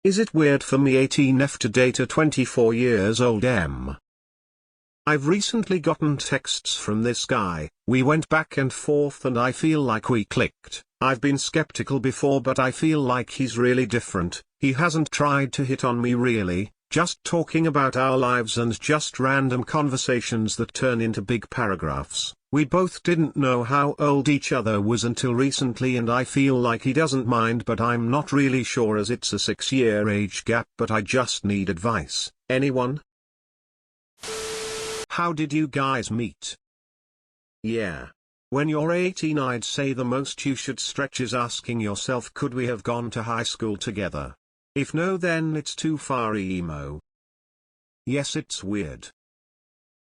Is it weird for me 18F to date a 24 years old M? I've recently gotten texts from this guy, we went back and forth and I feel like we clicked. I've been skeptical before but I feel like he's really different. He hasn't tried to hit on me really, just talking about our lives and just random conversations that turn into big paragraphs. We both didn't know how old each other was until recently and I feel like he doesn't mind but I'm not really sure as it's a 6-year age gap but I just need advice. Anyone? How did you guys meet? Yeah. When you're 18 I'd say the most you should stretch is asking yourself could we have gone to high school together? If no then it's too far emo. Yes it's weird.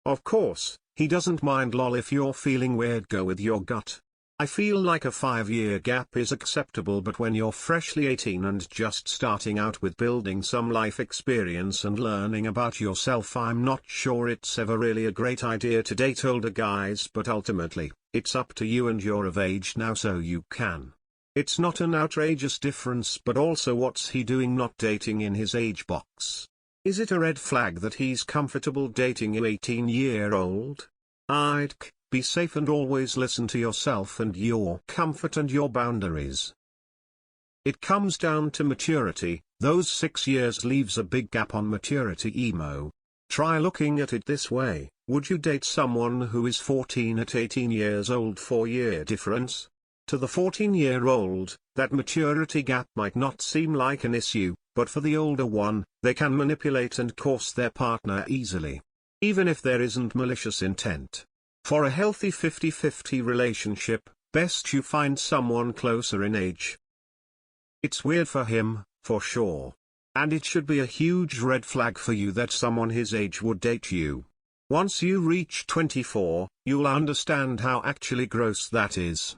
Of course, he doesn't mind lol if you're feeling weird go with your gut. I feel like a 5-year gap is acceptable but when you're freshly 18 and just starting out with building some life experience and learning about yourself I'm not sure it's ever really a great idea to date older guys but ultimately, it's up to you and you're of age now so you can. It's not an outrageous difference but also what's he doing not dating in his age box? Is it a red flag that he's comfortable dating an 18-year-old? I'd be safe and always listen to yourself and your comfort and your boundaries. It comes down to maturity, those 6 years leaves a big gap on maturity emo. Try looking at it this way, would you date someone who is 14 at 18 years old? 4-year difference? To the 14-year-old, that maturity gap might not seem like an issue, but for the older one, they can manipulate and course their partner easily. Even if there isn't malicious intent. For a healthy 50-50 relationship, best you find someone closer in age. It's weird for him, for sure. And it should be a huge red flag for you that someone his age would date you. Once you reach 24, you'll understand how actually gross that is.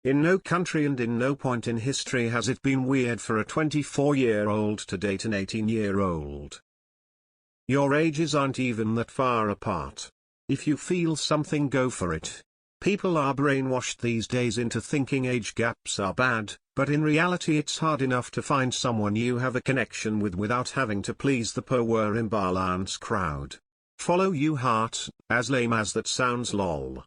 In no country and in no point in history has it been weird for a 24-year-old to date an 18-year-old. Your ages aren't even that far apart. If you feel something go for it. People are brainwashed these days into thinking age gaps are bad, but in reality it's hard enough to find someone you have a connection with without having to please the poor imbalance crowd. Follow you heart, as lame as that sounds lol.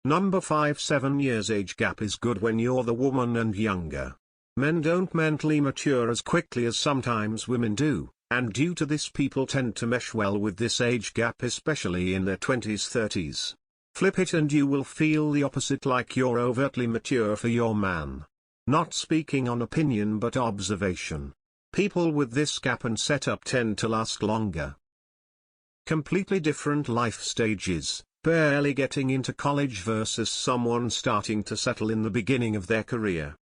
Number 5 7 years age gap is good when you're the woman and younger. Men don't mentally mature as quickly as sometimes women do. And due to this people tend to mesh well with this age gap especially in their 20s 30s. Flip it and you will feel the opposite like you're overtly mature for your man. Not speaking on opinion but observation. People with this gap and setup tend to last longer. Completely different life stages, barely getting into college versus someone starting to settle in the beginning of their career.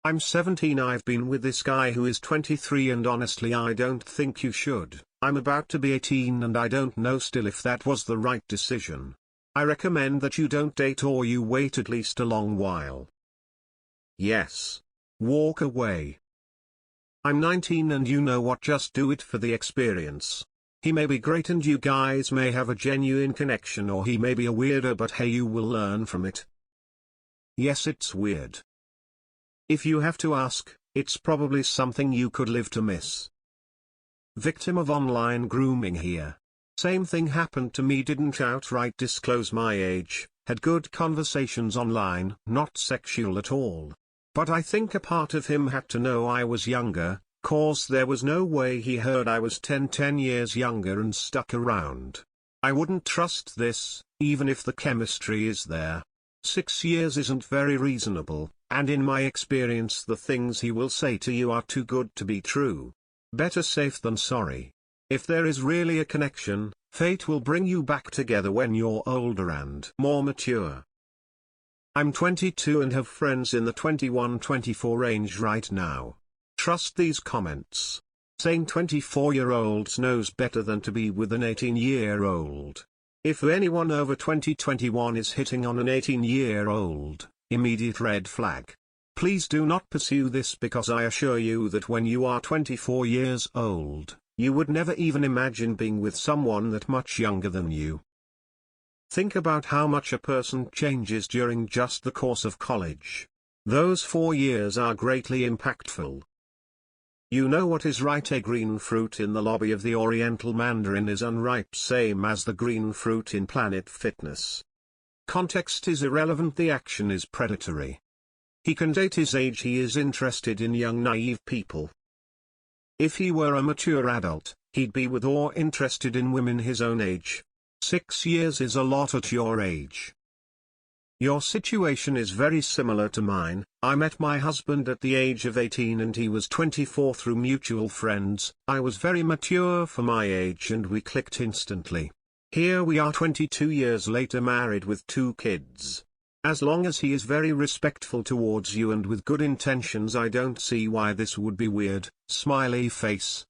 I'm 17 I've been with this guy who is 23 and honestly I don't think you should. I'm about to be 18 and I don't know still if that was the right decision. I recommend that you don't date or you wait at least a long while. Yes. Walk away. I'm 19 and you know what, just do it for the experience. He may be great and you guys may have a genuine connection or he may be a weirdo but hey you will learn from it. Yes it's weird. If you have to ask, it's probably something you could live to miss. Victim of online grooming here. Same thing happened to me, didn't outright disclose my age, had good conversations online, not sexual at all. But I think a part of him had to know I was younger, cause there was no way he heard I was 10 years younger and stuck around. I wouldn't trust this, even if the chemistry is there. 6 years isn't very reasonable. And in my experience the things he will say to you are too good to be true. Better safe than sorry. If there is really a connection, fate will bring you back together when you're older and more mature. I'm 22 and have friends in the 21-24 range right now. Trust these comments. Saying 24-year-olds knows better than to be with an 18-year-old. If anyone over 20-21 is hitting on an 18-year-old, immediate red flag. Please do not pursue this because I assure you that when you are 24 years old, you would never even imagine being with someone that much younger than you. Think about how much a person changes during just the course of college. Those 4 years are greatly impactful. You know what is right? A green fruit in the lobby of the Oriental Mandarin is unripe, same as the green fruit in Planet Fitness. Context is irrelevant, the action is predatory. He can date his age, he is interested in young naive people. If he were a mature adult, he'd be with or interested in women his own age. 6 years is a lot at your age. Your situation is very similar to mine. I met my husband at the age of 18 and he was 24 through mutual friends. I was very mature for my age and we clicked instantly. Here we are 22 years later, married with 2 kids. As long as he is very respectful towards you and with good intentions, I don't see why this would be weird. Smiley face.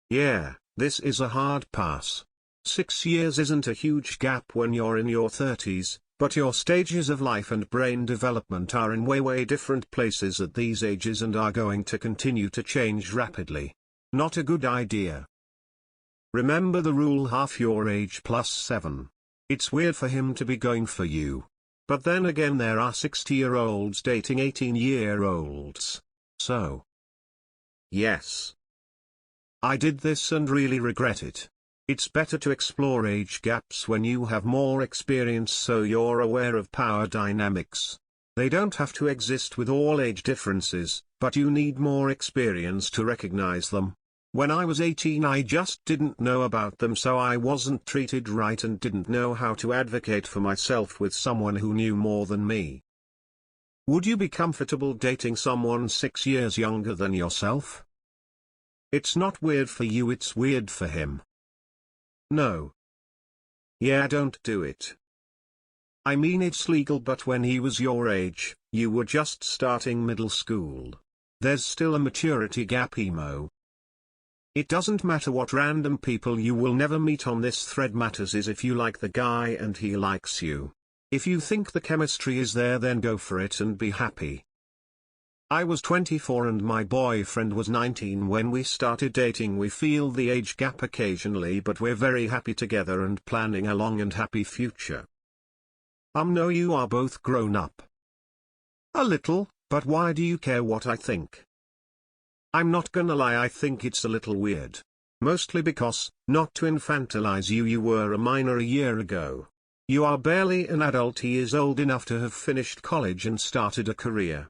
Yeah, this is a hard pass. 6 years isn't a huge gap when you're in your 30s, but your stages of life and brain development are in way different places at these ages and are going to continue to change rapidly. Not a good idea. Remember the rule: half your age plus 7. It's weird for him to be going for you. But then again, there are 60-year-olds dating 18-year-olds. So. Yes. I did this and really regret it. It's better to explore age gaps when you have more experience so you're aware of power dynamics. They don't have to exist with all age differences, but you need more experience to recognize them. When I was 18 I just didn't know about them, so I wasn't treated right and didn't know how to advocate for myself with someone who knew more than me. Would you be comfortable dating someone 6 years younger than yourself? It's not weird for you, it's weird for him. No. Yeah, don't do it. I mean, it's legal, but when he was your age, you were just starting middle school. There's still a maturity gap, emo. It doesn't matter what random people you will never meet on this thread, matters is if you like the guy and he likes you. If you think the chemistry is there, then go for it and be happy. I was 24 and my boyfriend was 19 when we started dating. We feel the age gap occasionally, but we're very happy together and planning a long and happy future. No, you are both grown up. A little, but why do you care what I think? I'm not gonna lie, I think it's a little weird. Mostly because, not to infantilize you, you were a minor a year ago. You are barely an adult, he is old enough to have finished college and started a career.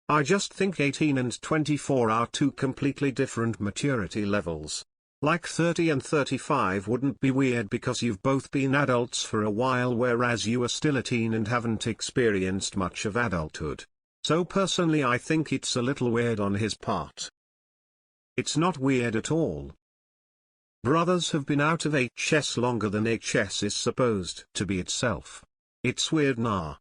I just think 18 and 24 are 2 completely different maturity levels. Like 30 and 35 wouldn't be weird because you've both been adults for a while, whereas you are still a teen and haven't experienced much of adulthood. So personally I think it's a little weird on his part. It's not weird at all. Brothers have been out of HS longer than HS is supposed to be itself. It's weird, nah.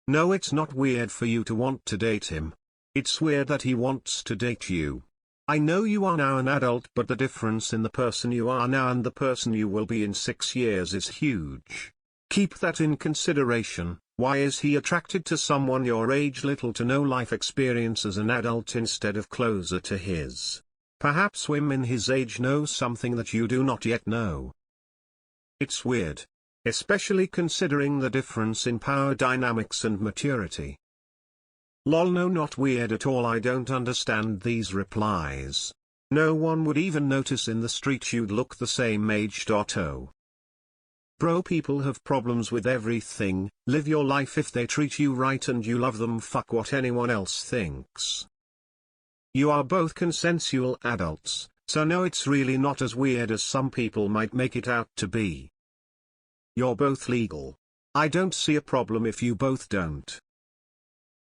No, it's not weird for you to want to date him. It's weird that he wants to date you. I know you are now an adult, but the difference in the person you are now and the person you will be in 6 years is huge. Keep that in consideration. Why is he attracted to someone your age? Little to no life experience as an adult instead of closer to his. Perhaps women his age know something that you do not yet know. It's weird. Especially considering the difference in power dynamics and maturity. Lol, no, not weird at all. I don't understand these replies. No one would even notice in the street, you'd look the same age. Oh. Bro, people have problems with everything. Live your life. If they treat you right and you love them, fuck what anyone else thinks. You are both consensual adults, so no, it's really not as weird as some people might make it out to be. You're both legal. I don't see a problem if you both don't.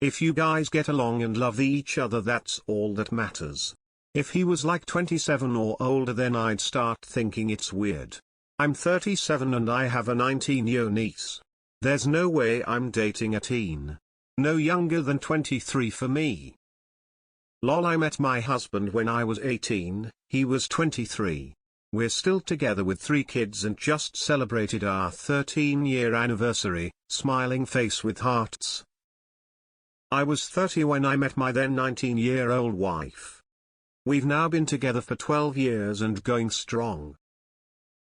If you guys get along and love each other, that's all that matters. If he was like 27 or older, then I'd start thinking it's weird. I'm 37 and I have a 19-year niece. There's no way I'm dating a teen. No younger than 23 for me. Lol, I met my husband when I was 18, he was 23. We're still together with 3 kids and just celebrated our 13-year anniversary, smiling face with hearts. I was 30 when I met my then 19-year-old wife. We've now been together for 12 years and going strong.